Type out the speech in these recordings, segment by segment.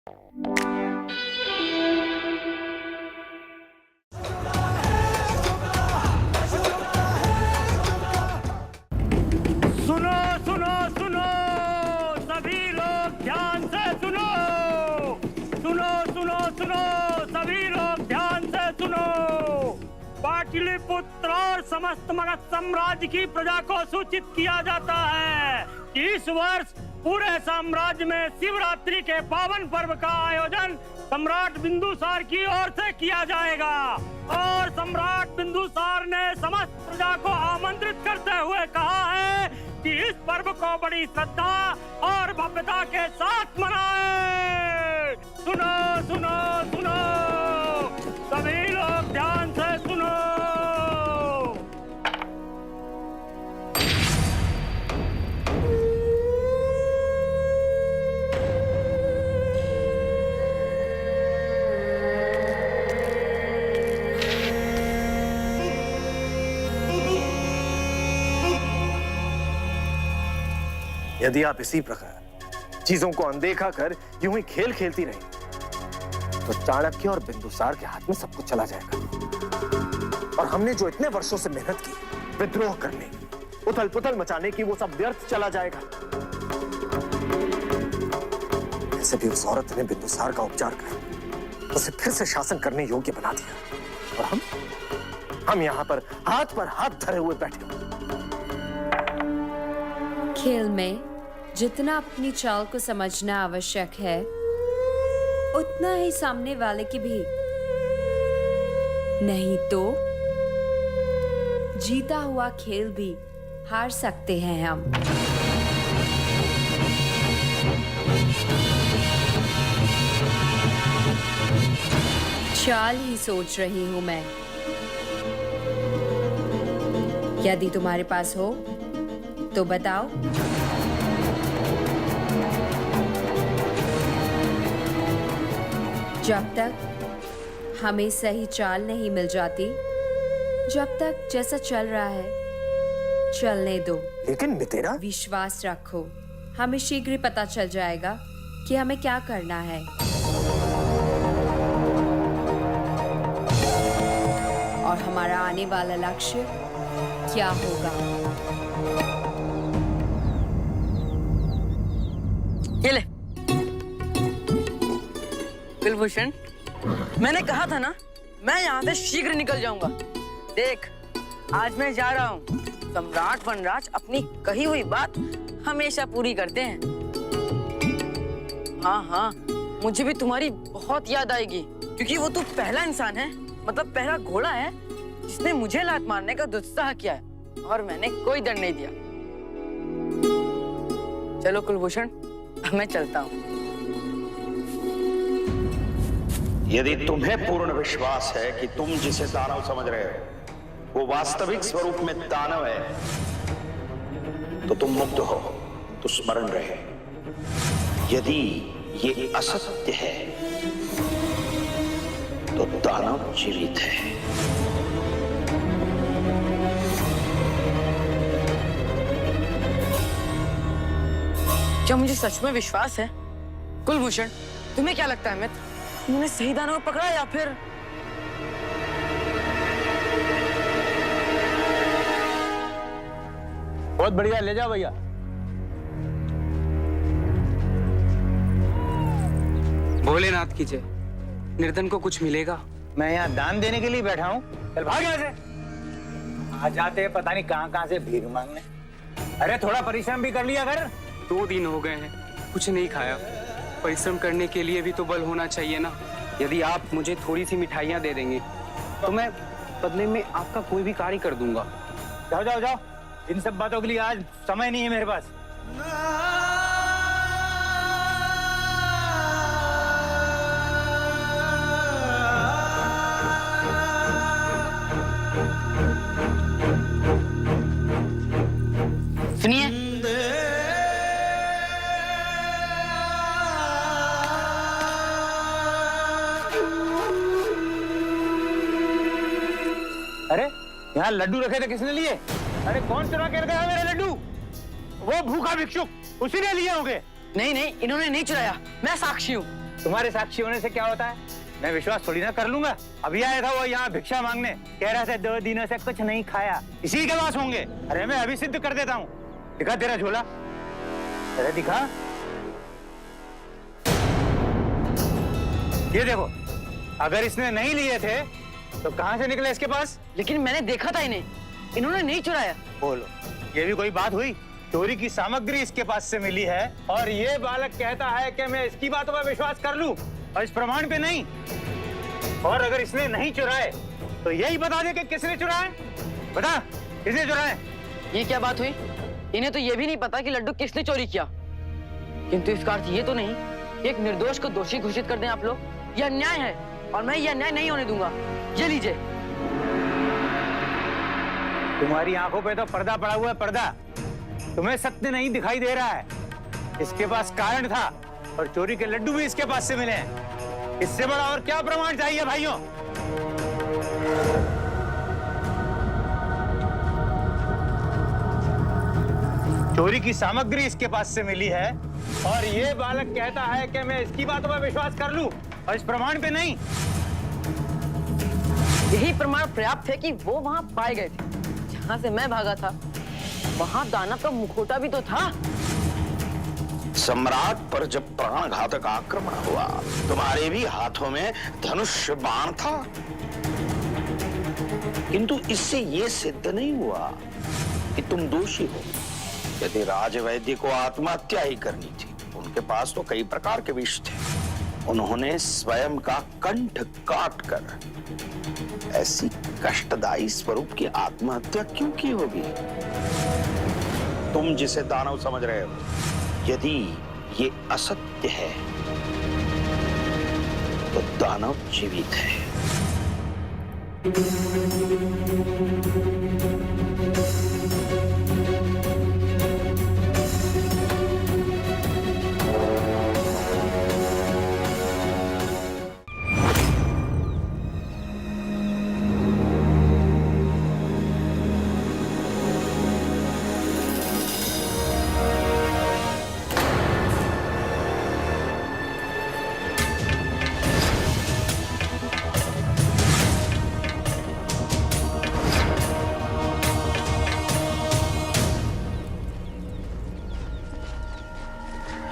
सुनो सुनो सुनो, सभी लोग ध्यान से सुनो। सुनो सुनो सुनो, सभी लोग ध्यान से सुनो। पाटलिपुत्र और समस्त मगध साम्राज्य की प्रजा को सूचित किया जाता है कि इस वर्ष पूरे साम्राज्य में शिवरात्रि के पावन पर्व का आयोजन सम्राट बिंदुसार की ओर से किया जाएगा। और सम्राट बिंदुसार ने समस्त प्रजा को आमंत्रित करते हुए कहा है कि इस पर्व को बड़ी श्रद्धा और भव्यता के साथ मनाएं। सुनो सुनो सुनो, सभी लोग ध्यान से सुनो। यदि आप इसी प्रकार चीजों को अनदेखा कर यूं ही खेल खेलती रही तो चाणक्य और बिंदुसार के हाथ में सब कुछ चला जाएगा। और हमने जो इतने वर्षों से मेहनत की विद्रोह करने, उथल पुथल मचाने की, वो सब व्यर्थ चला जाएगा। ऐसे भी उस औरत ने बिंदुसार का उपचार कर उसे फिर से शासन करने योग्य बना दिया। और हम यहाँ पर हाथ धरे हुए बैठे। खेल में जितना अपनी चाल को समझना आवश्यक है, उतना ही सामने वाले की भी। नहीं तो जीता हुआ खेल भी हार सकते हैं हम। चाल ही सोच रही हूं मैं। यदि तुम्हारे पास हो तो बताओ। जब तक हमें सही चाल नहीं मिल जाती, जब तक जैसा चल रहा है चलने दो। लेकिन मितेरा, विश्वास रखो, हमें शीघ्र ही पता चल जाएगा कि हमें क्या करना है। और हमारा आने वाला लक्ष्य क्या होगा। ये ले कुलभूषण, मैंने कहा था ना, मैं यहाँ से शीघ्र निकल जाऊंगा। देख, आज मैं जा रहा हूँ। सम्राट वनराज अपनी कही हुई बात हमेशा पूरी करते हैं। हाँ हाँ, मुझे भी तुम्हारी बहुत याद आएगी, क्योंकि वो तो पहला इंसान है, मतलब पहला घोड़ा है जिसने मुझे लात मारने का दुस्साह किया है, और मैंने कोई दंड नहीं दिया। चलो कुलभूषण, मैं चलता हूँ। यदि तुम्हें पूर्ण विश्वास है कि तुम जिसे दानव समझ रहे हो वो वास्तविक स्वरूप में दानव है, तो तुम मुक्त हो, तो स्मरण रहे, यदि ये असत्य है तो दानव जीवित है। क्या मुझे सच में विश्वास है? कुलभूषण, तुम्हें क्या लगता है अमित, उन्होंने सही दानव पकड़ा या फिर? बहुत बढ़िया, ले जाओ भैया। भोलेनाथ की जय। निर्धन को कुछ मिलेगा? मैं यहाँ दान देने के लिए बैठा हूँ। चल भाग यहाँ से। आ जाते हैं पता नहीं कहाँ से भीख मांगने। अरे थोड़ा परिश्रम भी कर लिया कर। 2 दिन हो गए हैं, कुछ नहीं खाया। परिश्रम करने के लिए भी तो बल होना चाहिए ना। यदि आप मुझे थोड़ी सी मिठाइयाँ दे देंगे तो मैं बदले में आपका कोई भी कार्य कर दूंगा। जाओ जाओ जाओ, इन सब बातों के लिए आज समय नहीं है मेरे पास। सुनिए, अरे यहाँ लड्डू रखे थे, किसने लिए? अरे कौन चुरा के गया मेरे लड्डू? वो भूखा भिक्षुक, उसी ने लिए होंगे। नहीं नहीं, इन्होंने नहीं चुराया, मैं साक्षी हूँ। तुम्हारे साक्षी होने से क्या होता है? मैं विश्वास थोड़ी ना कर लूंगा। अभी आया था वो यहाँ भिक्षा मांगने, कह रहा था 2 दिनों से कुछ नहीं खाया, इसी के पास होंगे। अरे मैं अभी सिद्ध कर देता हूँ। दिखा तेरा झोला, अरे दिखा, ये देखो। अगर इसने नहीं लिए थे तो कहां से निकले इसके पास? लेकिन मैंने देखा था इन्हें, इन्होंने नहीं चुराया। बोलो, ये भी कोई बात हुई? चोरी की सामग्री इसके पास से मिली है और ये बालक कहता है कि मैं इसकी बातों पर विश्वास कर लूं और इस प्रमाण पे नहीं। और अगर इसने नहीं चुराए तो यही बता दे कि किसने चुराए। बता, किसने चुराए? ये क्या बात हुई? इन्हें तो ये भी नहीं पता कि लड्डू किसने चोरी किया। किंतु इसका अर्थ ये तो नहीं कि एक निर्दोष को दोषी घोषित कर दें आप लोग। यह अन्याय है और मैं यह अन्याय नहीं होने दूंगा। ये लीजिए। तुम्हारी आंखों पे तो पर्दा पड़ा हुआ है, पर्दा। तुम्हें सत्य नहीं दिखाई दे रहा है। इसके पास कारण था और चोरी के लड्डू भी इसके पास से मिले हैं। इससे बड़ा और क्या प्रमाण चाहिए भाइयों? चोरी की सामग्री इसके पास से मिली है और ये बालक कहता है कि मैं इसकी बातों पर विश्वास कर लूं और इस प्रमाण पे नहीं। यही प्रमाण पर्याप्त है कि वो वहां पाए गए थे। जहां से मैं भागा था वहां दानव का मुखौटा भी तो था। सम्राट पर जब प्राणघातक आक्रमण हुआ, तुम्हारे भी हाथों में धनुष बाण था, किंतु इससे यह सिद्ध नहीं हुआ कि तुम दोषी हो। यदि राजवैद्य को आत्महत्या ही करनी थी, उनके पास तो कई प्रकार के विष थे। उन्होंने स्वयं का कंठ काट कर ऐसी कष्टदायी स्वरूप की आत्महत्या क्यों की होगी? तुम जिसे दानव समझ रहे हो, यदि ये असत्य है तो दानव जीवित है।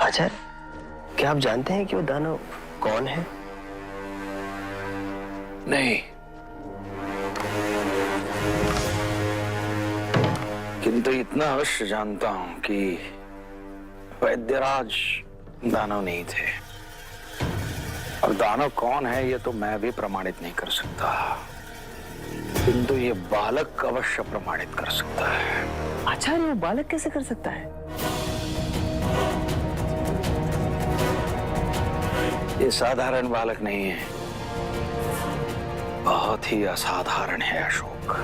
आचार्य, क्या आप जानते हैं कि वो दानव कौन है? नहीं, किंतु इतना अवश्य जानता हूं कि वैद्यराज दानव नहीं थे। और दानव कौन है ये तो मैं भी प्रमाणित नहीं कर सकता, किंतु ये बालक अवश्य प्रमाणित कर सकता है। आचार्य, वो बालक कैसे कर सकता है? ये साधारण बालक नहीं है, बहुत ही असाधारण है अशोक।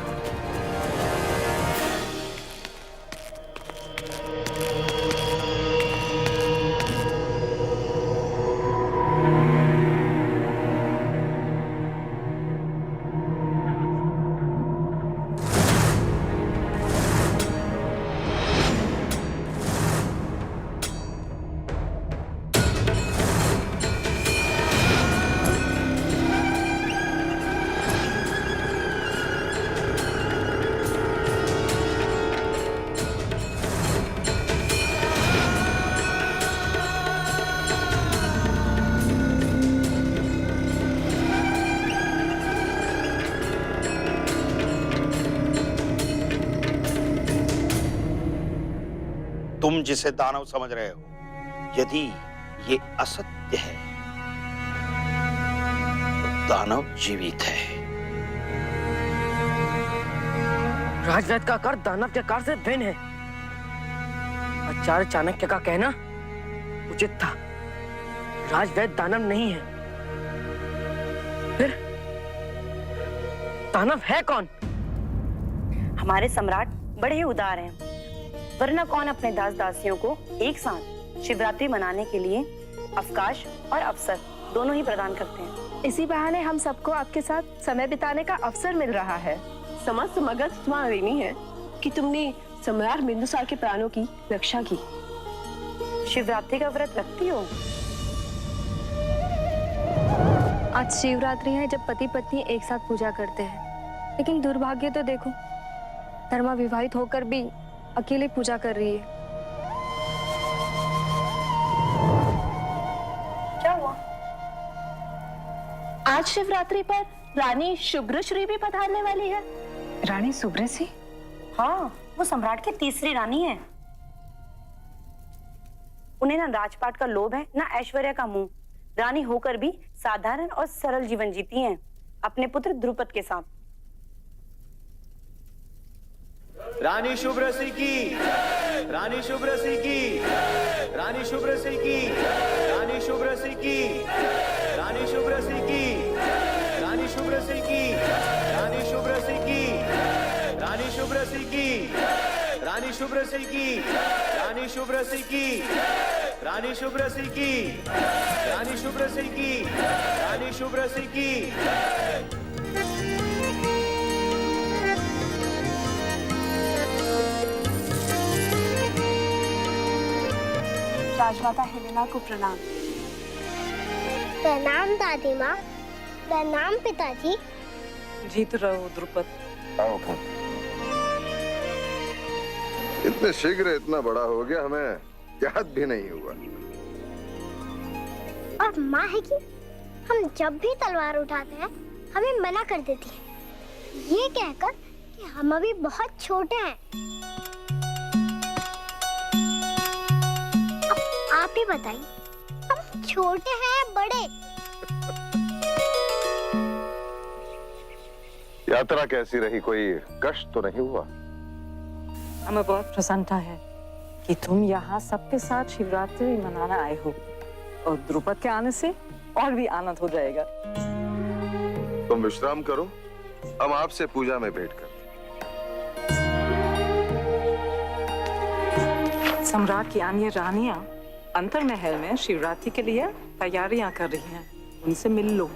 तुम जिसे दानव समझ रहे हो, यदि ये असत्य है तो दानव जीवित है। राजवैद्य का आकार दानव के आकार से भिन्न है। आचार्य चाणक्य का कहना उचित था। राजवैद्य दानव नहीं है। फिर दानव है कौन? हमारे सम्राट बड़े ही उदार हैं, वरना कौन अपने दास दासियों को एक साथ शिवरात्रि मनाने के लिए अवकाश और अवसर दोनों ही प्रदान करते हैं। इसी बहाने हम सबको आपके साथ समय बिताने का अवसर मिल रहा है। समस्त मगध तुम्हारा ऋणी है कि तुमने सम्राट बिंदुसार के प्राणों की रक्षा की। शिवरात्रि का व्रत रखती हो? आज शिवरात्रि है जब पति पत्नी एक साथ पूजा करते हैं, लेकिन दुर्भाग्य तो देखो, धर्मा विवाहित होकर भी अकेले पूजा कर रही है। क्या हुआ? आज शिवरात्रि पर रानी शुभ्रश्री भी पधारने वाली है। रानी शुभ्रश्री? हाँ, वो सम्राट की तीसरी रानी है। उन्हें ना राजपाट का लोभ है, ना ऐश्वर्य का मुंह। रानी होकर भी साधारण और सरल जीवन जीती हैं, अपने पुत्र द्रुपद के साथ। रानी शुभ्रश्री की, रानी शुभ्रश्री की, रानी शुभ्रश्री की, रानी शुभ्रश्री की, रानी शुभ्रश्री की, रानी शुभ्रश्री की, रानी शुभ्रश्री की, रानी शुभ्रश्री की, रानी शुभ्रश्री की, रानी शुभ्रश्री की, रानी शुभ्रश्री की, रानी शुभ्रश्री की, रानी शुभ्रश्री की। राजमाता हेलेना को प्रणाम। प्रणाम दादी माँ। प्रणाम पिताजी। जीत रहो द्रुपद। इतने शीघ्र इतना बड़ा हो गया, हमें याद भी नहीं हुआ। और माँ है कि हम जब भी तलवार उठाते हैं हमें मना कर देती है, ये कहकर कि हम अभी बहुत छोटे हैं। अब आप ही बताइए, हम छोटे हैं या बड़े? यात्रा कैसी रही? कोई कष्ट तो नहीं हुआ? हमें बहुत प्रसन्नता है कि तुम यहाँ सबके साथ शिवरात्रि मनाना आए हो, और द्रुपद के आने से और भी आनंद हो जाएगा। तुम विश्राम करो, हम आपसे पूजा में भेंट करते। सम्राट की अन्य रानियां अंतर महल में शिवरात्रि के लिए तैयारियां कर रही हैं, उनसे मिल लो।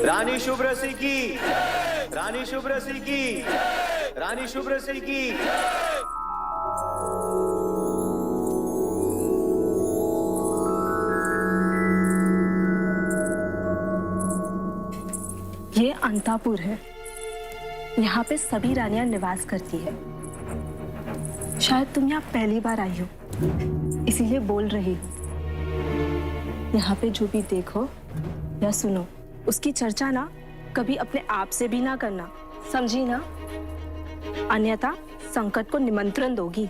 रानी शुभ्रश्री की, रानी शुभ्रश्री की, रानी शुभ्रश्री की। ये अंतापुर है। यहाँ पे सभी रानियां निवास करती है। शायद तुम यहाँ पहली बार आई हो, इसीलिए बोल रही हो। यहाँ पे जो भी देखो या सुनो, उसकी चर्चा ना कभी अपने आप से भी ना करना, समझी ना? अन्यथा संकट को निमंत्रण दोगी।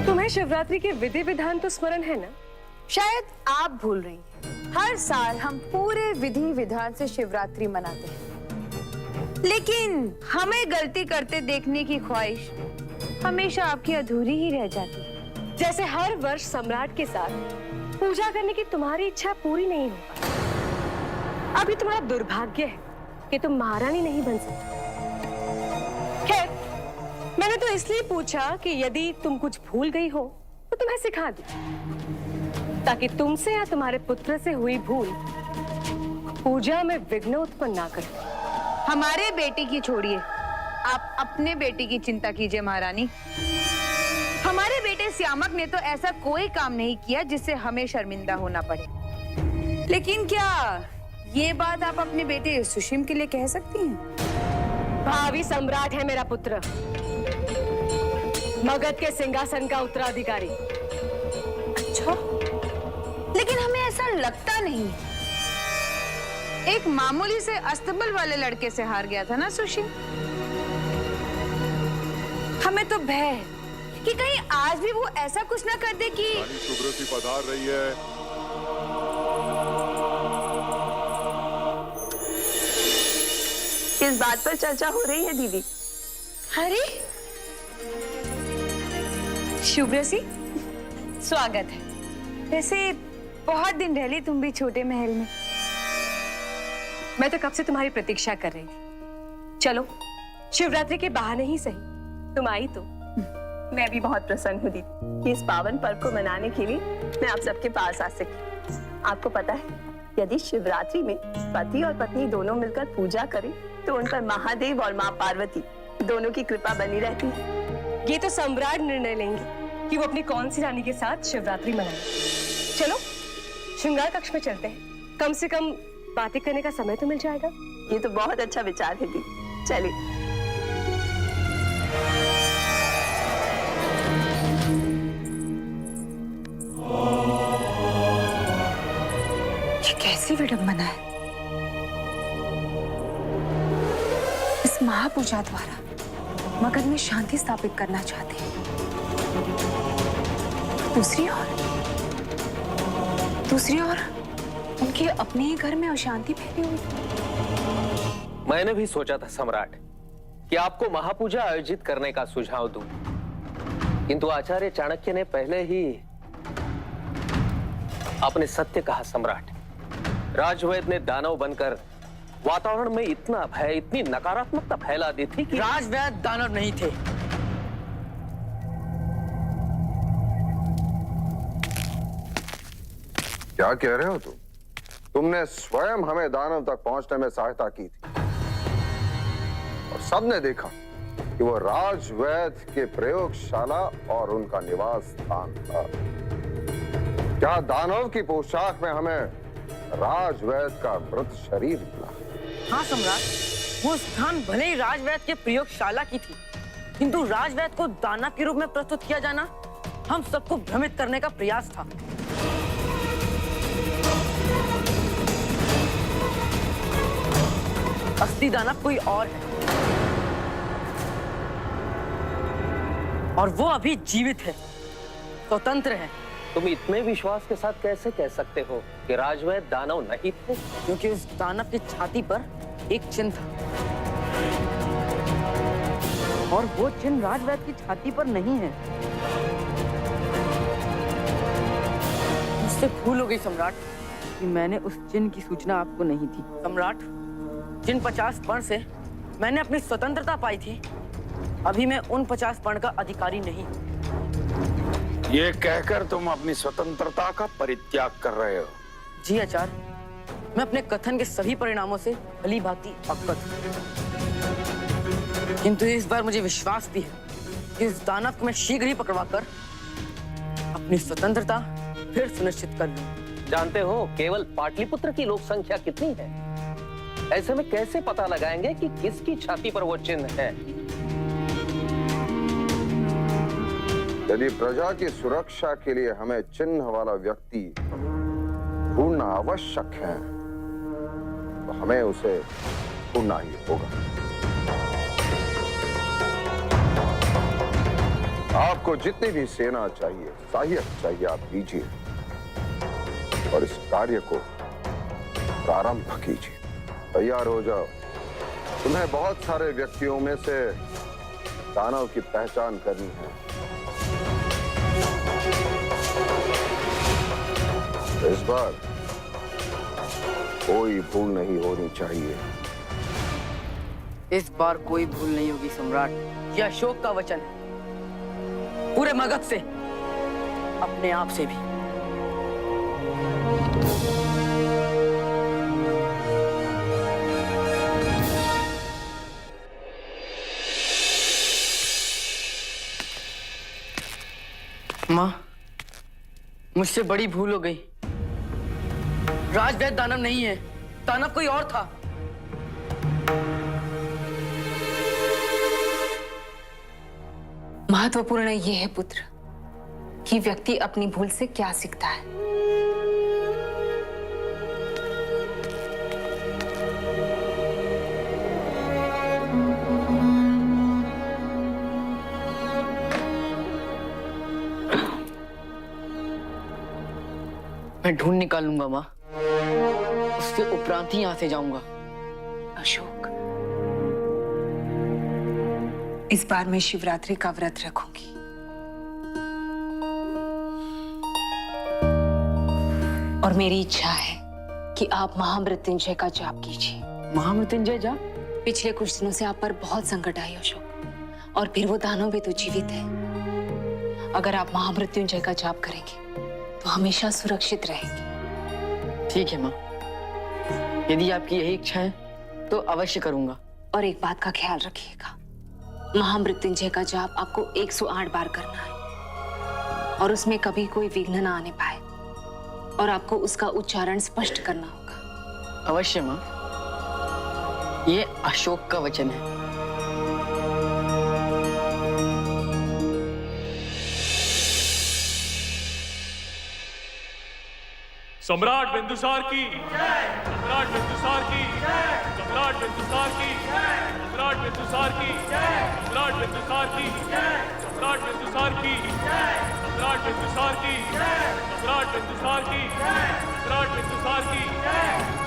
तुम्हें शिवरात्रि के विधि विधान तो स्मरण है ना? शायद आप भूल रही हैं। हर साल हम पूरे विधि विधान से शिवरात्रि मनाते हैं, लेकिन हमें गलती करते देखने की ख्वाहिश हमेशा आपकी अधूरी ही रह जाती है। जैसे हर वर्ष सम्राट के साथ पूजा करने की तुम्हारी इच्छा पूरी नहीं हो पाती। अभी तुम्हारा दुर्भाग्य है कि तुम महारानी नहीं बन सकती। खैर, मैंने तो इसलिए पूछा कि यदि तुम कुछ भूल गई हो तो तुम्हें सिखा दूं, ताकि तुमसे या तुम्हारे पुत्र से हुई भूल पूजा में विघ्न उत्पन्न ना करे। हमारे बेटे की छोड़िए, आप अपने बेटे की चिंता कीजिए महारानी। हमारे बेटे श्यामक ने तो ऐसा कोई काम नहीं किया जिससे हमें शर्मिंदा होना पड़े। लेकिन क्या ये बात आप अपने बेटे सुशीम के लिए कह सकती हैं? भावी सम्राट है मेरा पुत्र, मगध के सिंहासन का उत्तराधिकारी। अच्छा, लेकिन हमें ऐसा लगता नहीं। एक मामूली से अस्तबल वाले लड़के से हार गया था ना सुशीम। हमें तो भय है कि कहीं आज भी वो ऐसा कुछ ना कर दे कि रानी शुभ्रश्री पधार रही है। इस बात पर चर्चा हो रही है दीदी। अरे शुभ्रश्री, स्वागत है। वैसे बहुत दिन रह ली तुम भी छोटे महल में। मैं तो कब से तुम्हारी प्रतीक्षा कर रही थी। चलो, शिवरात्रि के बहाने ही सही तुम आई तो। मैं भी बहुत प्रसन्न हूँ दीदी कि इस पावन पर्व को मनाने के लिए मैं आप सबके पास आ सकी। आपको पता है, यदि शिवरात्रि में पति और पत्नी दोनों मिलकर पूजा करें तो उन पर महादेव और माँ पार्वती दोनों की कृपा बनी रहती है। ये तो सम्राट निर्णय लेंगे कि वो अपनी कौन सी रानी के साथ शिवरात्रि मनाए। चलो श्रृंगार कक्ष में चलते हैं, कम से कम बातें करने का समय तो मिल जाएगा। ये तो बहुत अच्छा विचार है दीदी, चलिए। ये कैसी विडंबना है। इस महापूजा द्वारा मगध में शांति स्थापित करना चाहते हैं। दूसरी ओर उनके अपने ही घर में अशांति फैली हुई। मैंने भी सोचा था सम्राट कि आपको महापूजा आयोजित करने का सुझाव दूं, किंतु आचार्य चाणक्य ने पहले ही आपने सत्य कहा सम्राट। राजवैद्य ने दानव बनकर वातावरण में इतना भय, इतनी नकारात्मकता फैला दी थी कि राजवैद्य दानव नहीं थे। क्या कह रहे हो तुम? तुमने स्वयं हमें दानव तक पहुंचने में सहायता की थी और सबने देखा कि वो राजवैद्य के प्रयोगशाला और उनका निवास स्थान था। क्या दानव की पोशाक में हमें राजवैद्य का मृत शरीर मिला? हाँ सम्राट, वो स्थान भले ही राजवैद्य के प्रयोगशाला की थी, किंतु राजवैद्य को दानव के रूप में प्रस्तुत किया जाना हम सबको भ्रमित करने का प्रयास था। असली दानव कोई और है और वो अभी जीवित है, स्वतंत्र है। तुम इतने विश्वास के साथ कैसे कह सकते हो कि राजवैद्य दानव नहीं थे? क्योंकि उस दानव की छाती पर एक चिन्ह था और वो चिन्ह राजवैद्य की छाती पर नहीं है। मुझसे भूल हो गई सम्राट कि मैंने उस चिन्ह की सूचना आपको नहीं थी। सम्राट, जिन 50 पर्ण से मैंने अपनी स्वतंत्रता पाई थी, अभी मैं उन 50 पर्ण का अधिकारी नहीं। ये कहकर तुम अपनी स्वतंत्रता का परित्याग कर रहे हो? जी आचार्य, मैं अपने कथन के सभी परिणामों से भली भांति अवगत हूं, किंतु इस बार मुझे विश्वास भी है कि इस दानव को मैं शीघ्र ही पकड़वाकर अपनी स्वतंत्रता फिर सुनिश्चित कर लूं। जानते हो केवल पाटलिपुत्र की लोक संख्या कितनी है? ऐसे में कैसे पता लगाएंगे कि किसकी छाती पर वो चिन्ह है? यदि प्रजा की सुरक्षा के लिए हमें चिन्ह वाला व्यक्ति ढूंढना आवश्यक है, तो हमें उसे ढूंढना ही होगा। आपको जितनी भी सेना चाहिए, सहायक चाहिए, आप दीजिए और इस कार्य को प्रारंभ कीजिए। तैयार हो जाओ। तुम्हें बहुत सारे व्यक्तियों में से दानव की पहचान करनी है। इस बार कोई भूल नहीं होनी चाहिए। इस बार कोई भूल नहीं होगी सम्राट, यह अशोक का वचन है, पूरे मगध से, अपने आप से भी। माँ, मुझसे बड़ी भूल हो गई। राजवैद्य दानव नहीं है, दानव कोई और था। महत्वपूर्ण ये है पुत्र कि व्यक्ति अपनी भूल से क्या सीखता है। मैं ढूंढ निकालूंगा माँ, उससे उपरांत ही यहाँ से जाऊंगा। अशोक, इस बार मैं शिवरात्रि का व्रत रखूंगी। और मेरी इच्छा है कि आप महामृत्युंजय का जाप कीजिए। महामृत्युंजय जाप? पिछले कुछ दिनों से आप पर बहुत संकट आई अशोक, और फिर वो दानव भी तो जीवित है। अगर आप महामृत्युंजय का जाप करेंगे तो हमेशा सुरक्षित रहेंगे। ठीक है माँ, यदि आपकी यही इच्छा है तो अवश्य करूंगा। और एक बात का ख्याल रखिएगा, महामृत्युंजय का जाप आपको 108 बार करना है। और उसमें कभी कोई विघ्न ना आने पाए, और आपको उसका उच्चारण स्पष्ट करना होगा। अवश्य माँ, ये अशोक का वचन है। सम्राट बिंदुसार की जय, सम्राट बिंदुसार की जय, सम्राट बिंदुसार की जय, सम्राट बिंदुसार की जय, सम्राट बिंदुसार की जय, सम्राट बिंदुसार की जय, सम्राट बिंदुसार की जय, सम्राट बिंदुसार की जय, सम्राट बिंदुसार की जय।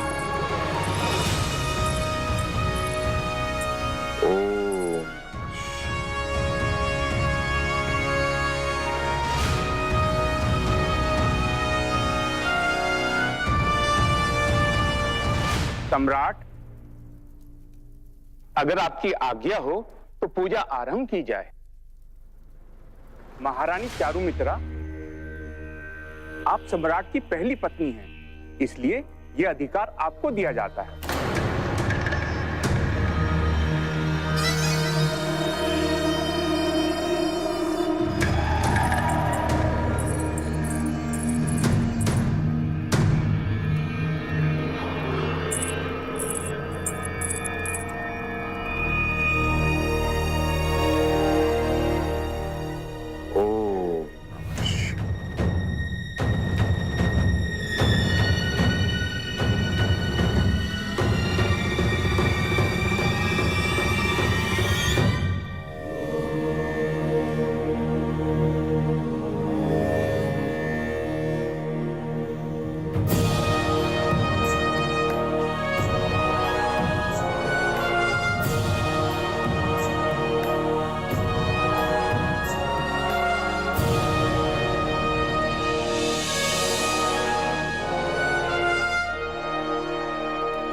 सम्राट, अगर आपकी आज्ञा हो तो पूजा आरंभ की जाए। महारानी चारुमित्रा, आप सम्राट की पहली पत्नी हैं, इसलिए यह अधिकार आपको दिया जाता है।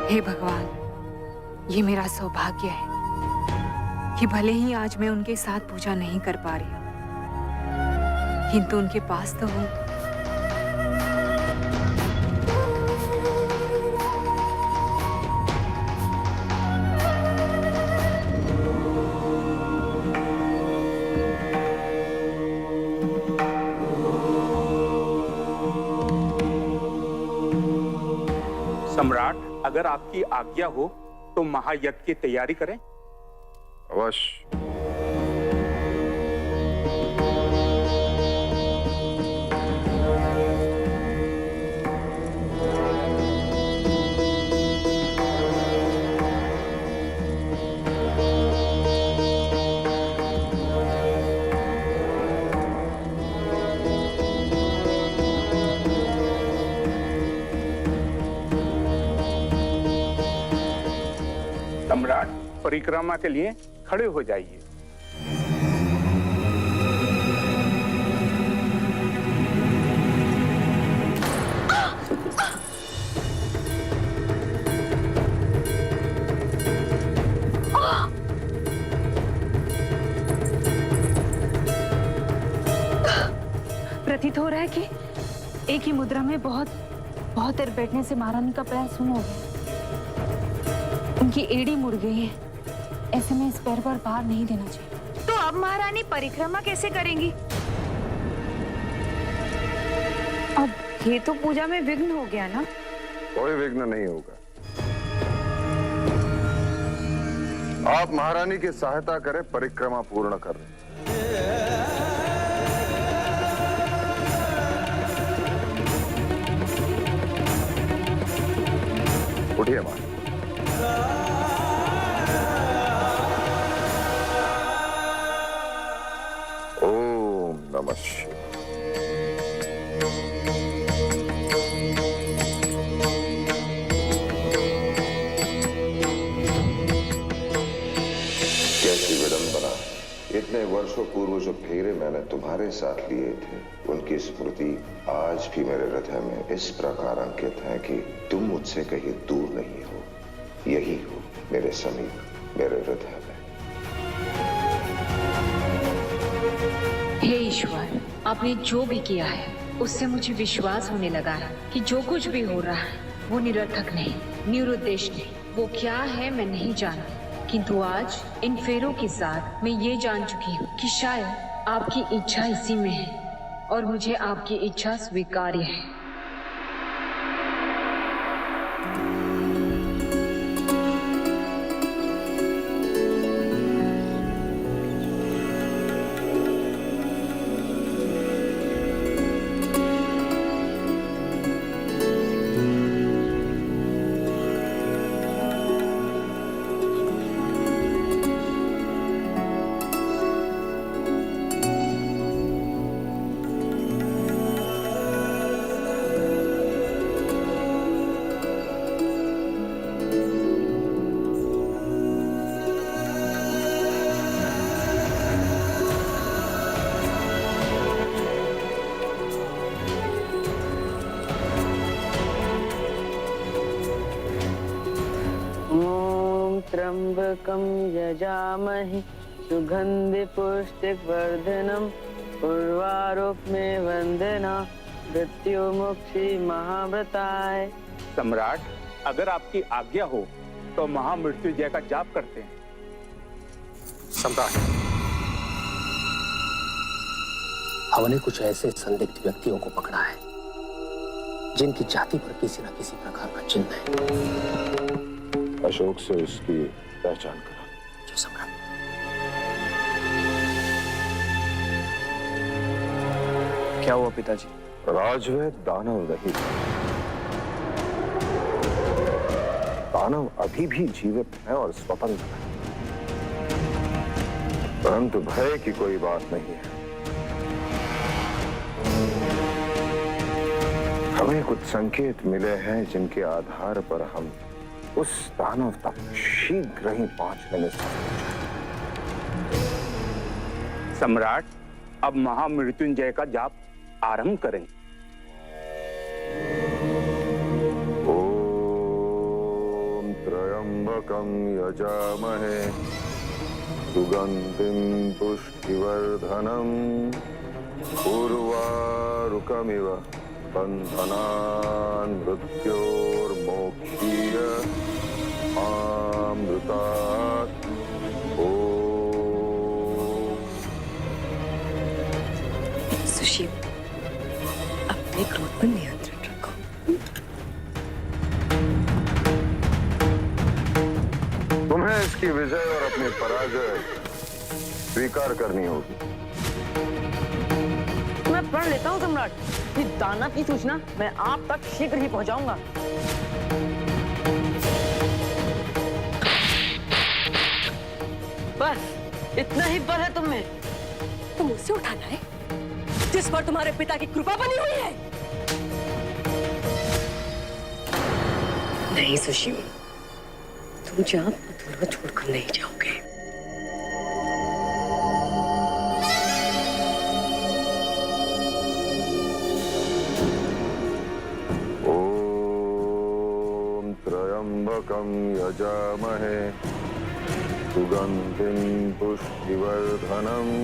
हे भगवान, ये मेरा सौभाग्य है कि भले ही आज मैं उनके साथ पूजा नहीं कर पा रही हूँ, किंतु उनके पास तो हूँ। सम्राट, अगर आपकी आज्ञा हो तो महायज्ञ की तैयारी करें। अवश्य। सम्राट, परिक्रमा के लिए खड़े हो जाइए। प्रतीत हो रहा है कि एक ही मुद्रा में बहुत देर बैठने से महारानी का पैर सुन हो गया। उनकी एड़ी मुड़ गई है। ऐसे में इस पैर पर भार नहीं देना चाहिए। तो अब महारानी परिक्रमा कैसे करेंगी? अब ये तो पूजा में विघ्न हो गया ना? कोई विघ्न नहीं होगा। आप महारानी की सहायता करें, परिक्रमा पूर्ण करें। उठिए मां। ओम नमः शिवाय। कैसी विडंबना। इतने वर्षों पूर्व जो फेरे मैंने तुम्हारे साथ लिए थे, उनकी स्मृति आज भी मेरे हृदय में इस प्रकार अंकित है कि तुम मुझसे कहीं दूर नहीं हो, यही हो मेरे समीप, मेरे हृदय में। हे ईश्वर, आपने जो भी किया है उससे मुझे विश्वास होने लगा है कि जो कुछ भी हो रहा है वो निरर्थक नहीं, निरुद्देश नहीं। वो क्या है मैं नहीं जानती, किंतु आज इन फेरों के साथ मैं ये जान चुकी हूँ कि शायद आपकी इच्छा इसी में है। और मुझे आपकी इच्छा स्वीकार्य है। त्र्यंबकं यजामहे सुगंधि पुष्टिवर्धनम उर्वारुकमे वंदना मृत्युमुक्षी महाव्रताय। सम्राट, अगर आपकी आज्ञा हो तो महामृत्युंजय का जाप करते हैं। सम्राट, हमने कुछ ऐसे संदिग्ध व्यक्तियों को पकड़ा है जिनकी जाति पर किसी न किसी प्रकार का चिन्ह है। अशोक से उसकी पहचान करा। जी सम्राट। क्या हुआ पिताजी? राजवैद दानव नहीं, दानव अभी भी जीवित है और स्वतंत्र है, परंतु भय की कोई बात नहीं है। हमें कुछ संकेत मिले हैं जिनके आधार पर हम उस दानव तक शीघ्र ही पहुंचने में सफल हो जाएंगे। सम्राट, अब महामृत्युंजय का जाप आरंभ करें। ओम त्र्यंबकं यजामहे सुगंधिं पुष्टिवर्धनम् उर्वारुकमिव बन्धनान् मृत्योर्मोक्षीय अमृतात्। सुशील, अपने क्रोध पर नियंत्रण रखो। तुम्हें इसकी विजय और अपनी पराजय स्वीकार करनी होगी। मैं प्रण लेता हूँ सम्राट, कि दानव की सूचना मैं आप तक शीघ्र ही पहुंचाऊंगा। बस इतना ही बल है तुम में। तुम उसे उठाना है जिस पर तुम्हारे पिता की कृपा बनी हुई है। नहीं सुशील, तुम जाप अधूरा छोड़कर नहीं जाओगे। ओम त्र्यंबकं यजामहे सुगंधिं पुष्टिवर्धनम्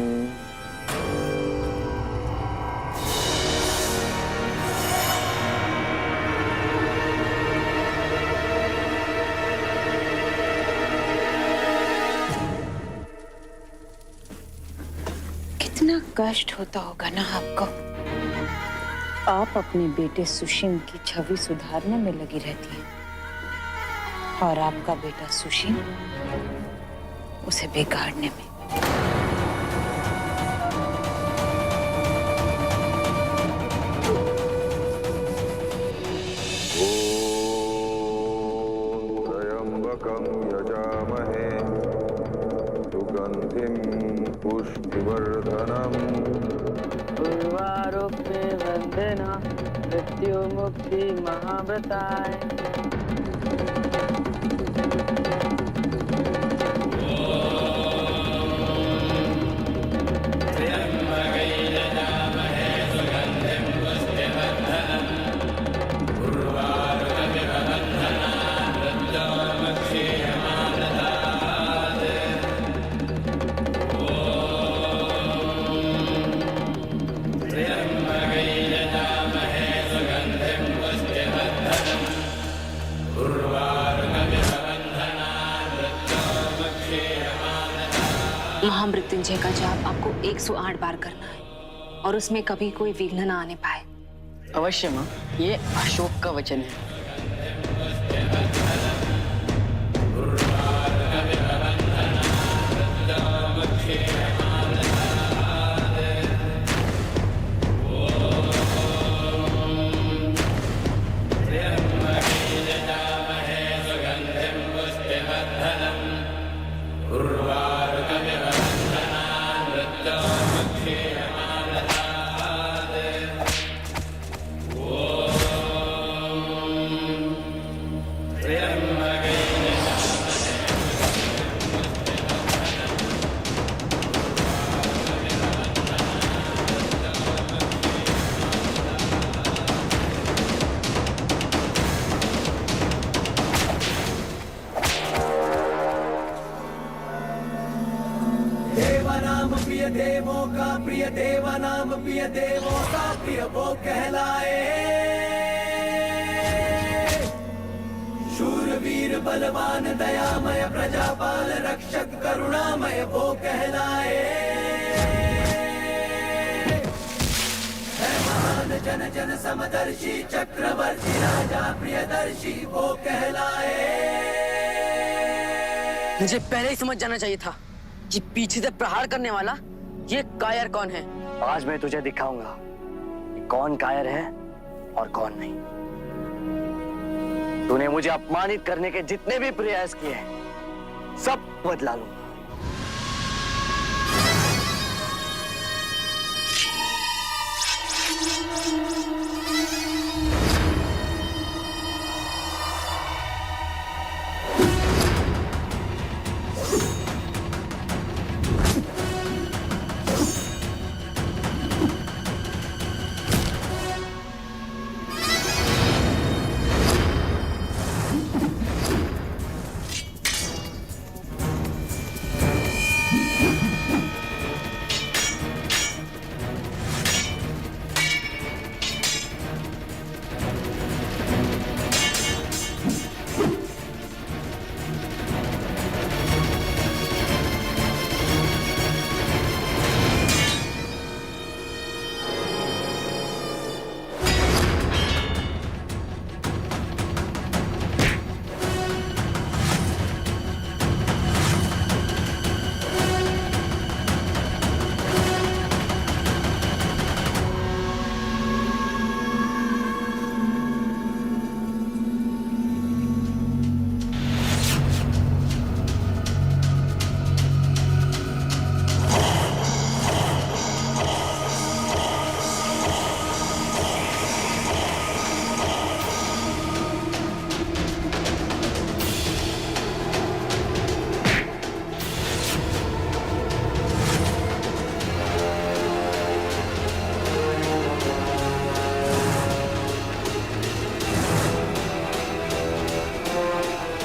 कितना कष्ट होता होगा ना आपको। आप अपने बेटे सुशील की छवि सुधारने में लगी रहती है और आपका बेटा सुशील उसे बिगाड़ने में। ओम त्र्यंबकं यजामहे सुगंधिं पुष्टिवर्धनम् उर्वारुकमे वंदना मृत्युमुक्षी महाव्रताय। महामृत्युंजय का जाप आपको 108 बार करना है। और उसमें कभी कोई विघ्न ना आने पाए। अवश्य माँ, ये अशोक का वचन है। प्रिय देवों का प्रिय देवा नाम प्रिय देवों का प्रिय वो कहलाए। शूरवीर बलवान दयामय प्रजापाल रक्षक करुणामय वो कहलाए। है महान जन जन समदर्शी चक्रवर्ती राजा प्रियदर्शी वो कहलाए। मुझे पहले ही समझ जाना चाहिए था कि पीछे से प्रहार करने वाला ये कायर कौन है। आज मैं तुझे दिखाऊंगा कि कौन कायर है और कौन नहीं। तूने मुझे अपमानित करने के जितने भी प्रयास किए हैं सब बदला लूंगा।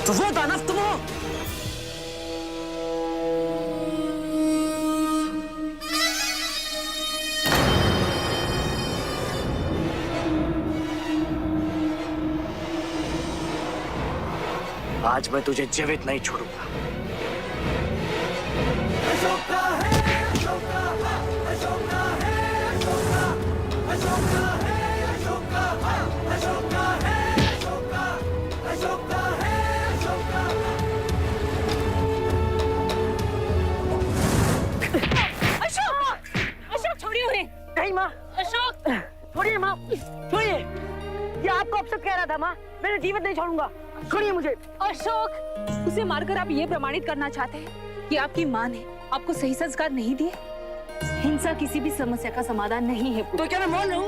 तो वो दानव तुम हो। आज मैं तुझे जीवित नहीं छोड़ूंगा। अशोका है अशोका, अशोका है अशोका, अशोका है अशोका, अशोका है अशोका, अशोका है अशोका। अशोक, अशोक छोड़िए उन्हें। नहीं माँ। अशोक छोड़िए माँ, छोड़िए। ये आपको अब सब कह रहा था माँ, मैं जीवित नहीं छोड़ूंगा। छोड़िए मुझे। अशोक, उसे मारकर आप ये प्रमाणित करना चाहते हैं कि आपकी माँ ने आपको सही संस्कार नहीं दिए? हिंसा किसी भी समस्या का समाधान नहीं है। तो क्या मैं मौन रहूं?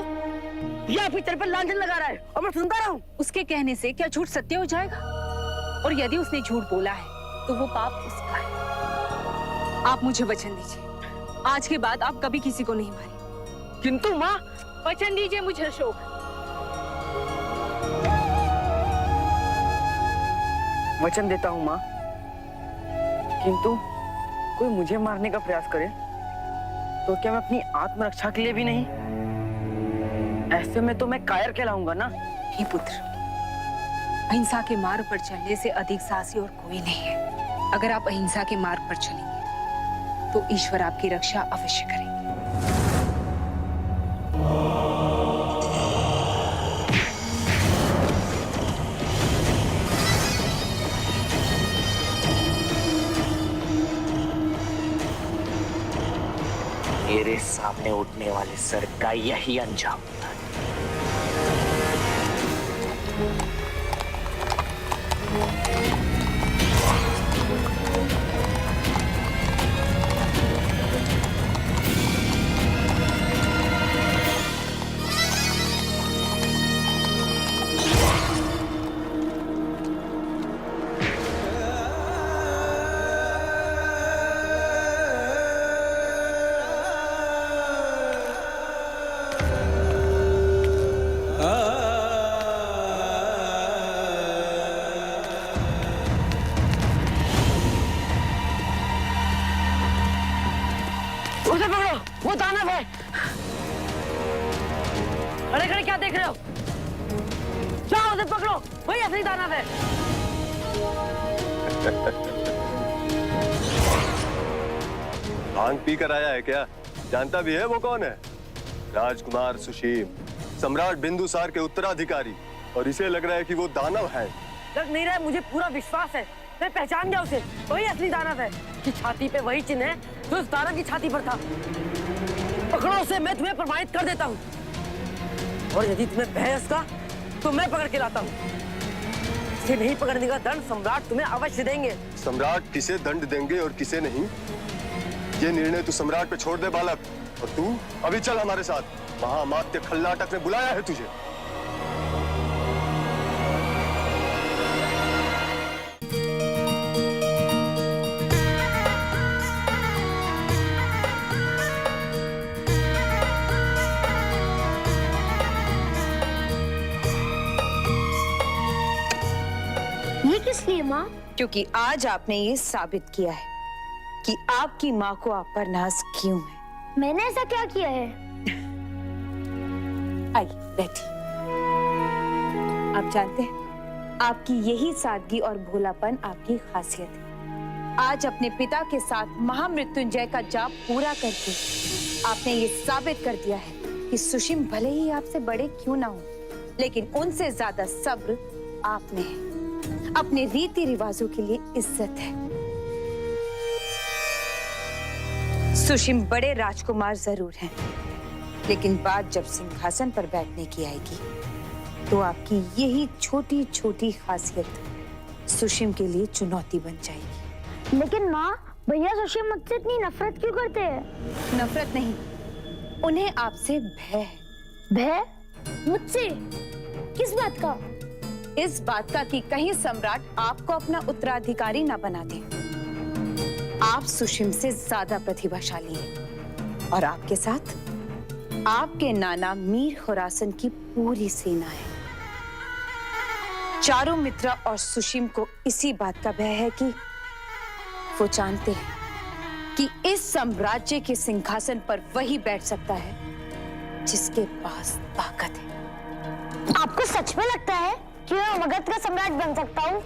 ये आपकी तरफ पर लांछन लगा रहा है और मैं सुनता रहूं? उसके कहने से क्या झूठ सत्य हो जाएगा? और यदि उसने झूठ बोला है तो वो पाप उसका है। आप मुझे वचन दीजिए, आज के बाद आप कभी किसी को नहीं मारेंगे। किंतु माँ, वचन दीजिए मुझे अशोक। वचन देता हूँ माँ, किंतु कोई मुझे मारने का प्रयास करे तो क्या मैं अपनी आत्मरक्षा के लिए भी नहीं? ऐसे में तो मैं कायर कहलाऊंगा ना। हे पुत्र, अहिंसा के मार्ग पर चलने से अधिक साहसी और कोई नहीं है। अगर आप अहिंसा के मार्ग पर चलेंगे तो ईश्वर आपकी रक्षा अवश्य करेंगे। मेरे सामने उठने वाले सर का यही अंजाम होता है। उसे पकड़ो, वो दानव है। अरे खड़े क्या देख रहे हो? जाओ उसे पकड़ो, वही असली दानव है। भांग पी कर आया है क्या? जानता भी है वो कौन है? राजकुमार सुशीम, सम्राट बिंदुसार के उत्तराधिकारी, और इसे लग रहा है कि वो दानव है। लग नहीं रहा है, मुझे पूरा विश्वास है। मैं पहचान गया उसे, वही असली दानव है। कि छाती पे वही चिन्ह है जो उस दानव की छाती पर था। पकड़ो उसे, मैं तुम्हें प्रमाणित कर देता हूँ। और यदि तुम्हें भय है उसका, तो मैं पकड़ के लाता हूँ। इसे नहीं पकड़ने का दंड सम्राट तुम्हें अवश्य देंगे। सम्राट किसे दंड देंगे और किसे नहीं, ये निर्णय तू सम्राट पे छोड़ दे बालक। और तू अभी चल हमारे साथ। महामात्य खल्लाटक ने बुलाया है तुझे। ये किस लिए माँ? क्योंकि आज आपने ये साबित किया है कि आपकी माँ को आप पर नाज क्यों है। मैंने ऐसा क्या किया है? आई बैठी। आप जानते हैं, आपकी यही सादगी और भोलापन आपकी खासियत है। आज अपने पिता के साथ महामृत्युंजय का जाप पूरा करके आपने ये साबित कर दिया है कि सुशीम भले ही आपसे बड़े क्यों ना हो, लेकिन उनसे ज्यादा सब्र आप में है। अपने रीति रिवाजों के लिए इज्जत है। सुशीम बड़े राजकुमार जरूर हैं, लेकिन बात जब सिंहासन पर बैठने की आएगी, तो आपकी यही छोटी छोटी खासियत सुशीम के लिए चुनौती बन जाएगी। लेकिन माँ, भैया सुशीम मुझसे इतनी नफरत क्यों करते हैं? नफरत नहीं, उन्हें आपसे भय है। भय? मुझसे? किस बात का? इस बात का कि कहीं सम्राट आपको अपना उत्तराधिकारी ना बना दे। आप सुशीम से ज्यादा प्रतिभाशाली हैं और आपके साथ आपके नाना मीर खुरासन की पूरी सेना है। चारों मित्र और सुशीम को इसी बात का भय है कि वो जानते हैं कि इस साम्राज्य के सिंहासन पर वही बैठ सकता है जिसके पास ताकत है। आपको सच में लगता है कि मैं मगध का सम्राट बन सकता हूँ?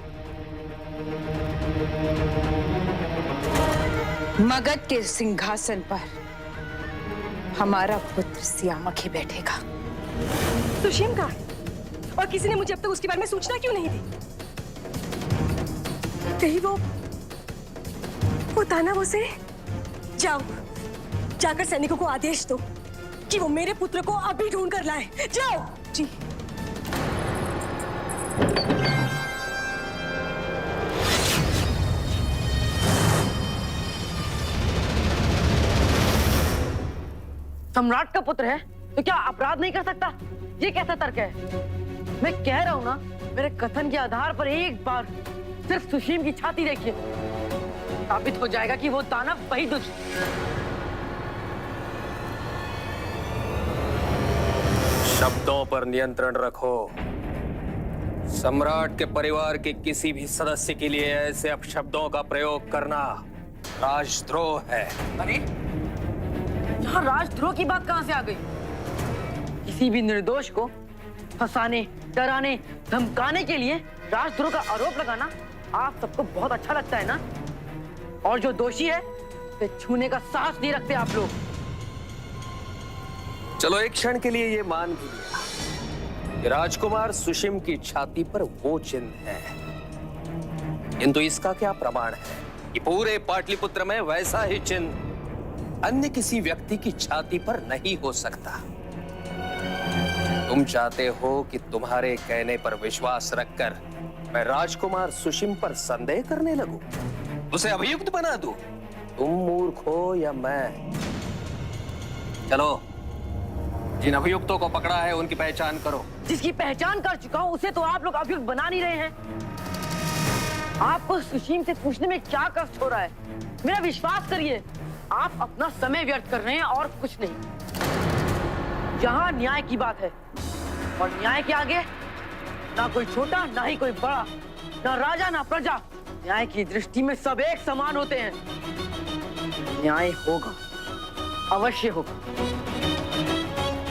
मगध के सिंहासन पर हमारा पुत्र सियामक ही बैठेगा। सुशीम का? और किसी ने मुझे अब तक उसके बारे में सूचना क्यों नहीं दी? कहीं वो दानव उसे? जाओ, जाकर सैनिकों को आदेश दो कि वो मेरे पुत्र को अभी ढूंढ कर लाए। जाओ। जी। सम्राट का पुत्र है तो क्या अपराध नहीं कर सकता? ये कैसा तर्क है? मैं कह रहा हूं ना, मेरे कथन के आधार पर एक बार सिर्फ सुशीम की छाती देखिए, साबित हो जाएगा कि वो दानव वही दुष्ट। शब्दों पर नियंत्रण रखो। सम्राट के परिवार के किसी भी सदस्य के लिए ऐसे अपशब्दों का प्रयोग करना राजद्रोह है। अरे, यहाँ राजद्रोह की बात कहाँ से आ गई? किसी भी निर्दोष को फंसाने, डराने, धमकाने के लिए राजद्रोह का आरोप लगाना आप सबको बहुत अच्छा लगता है ना? और जो दोषी है उसे छूने का साहस नहीं रखते आप लोग। चलो एक क्षण के लिए ये मान भी लिया कि राजकुमार सुशीम की छाती पर वो चिन्ह है, किंतु इसका क्या प्रमाण है कि पूरे पाटलिपुत्र में वैसा ही चिन्ह अन्य किसी व्यक्ति की छाती पर नहीं हो सकता। तुम चाहते हो कि तुम्हारे कहने पर विश्वास रखकर मैं राजकुमार सुशिम पर संदेह करने लगूं, उसे अभियुक्त बना दूं? तुम मूर्ख हो या मैं? चलो, जिन अभियुक्तों को पकड़ा है उनकी पहचान करो। जिसकी पहचान कर चुका हूँ उसे तो आप लोग अभियुक्त बना नहीं रहे हैं। आपको सुशीम से पूछने में क्या कष्ट हो रहा है? मेरा विश्वास करिए, आप अपना समय व्यर्थ कर रहे हैं और कुछ नहीं। यहाँ न्याय की बात है और न्याय के आगे ना कोई छोटा ना ही कोई बड़ा, ना राजा ना प्रजा। न्याय की दृष्टि में सब एक समान होते हैं। न्याय होगा, अवश्य होगा।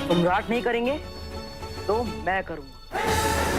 सम्राट नहीं करेंगे तो मैं करूंगा।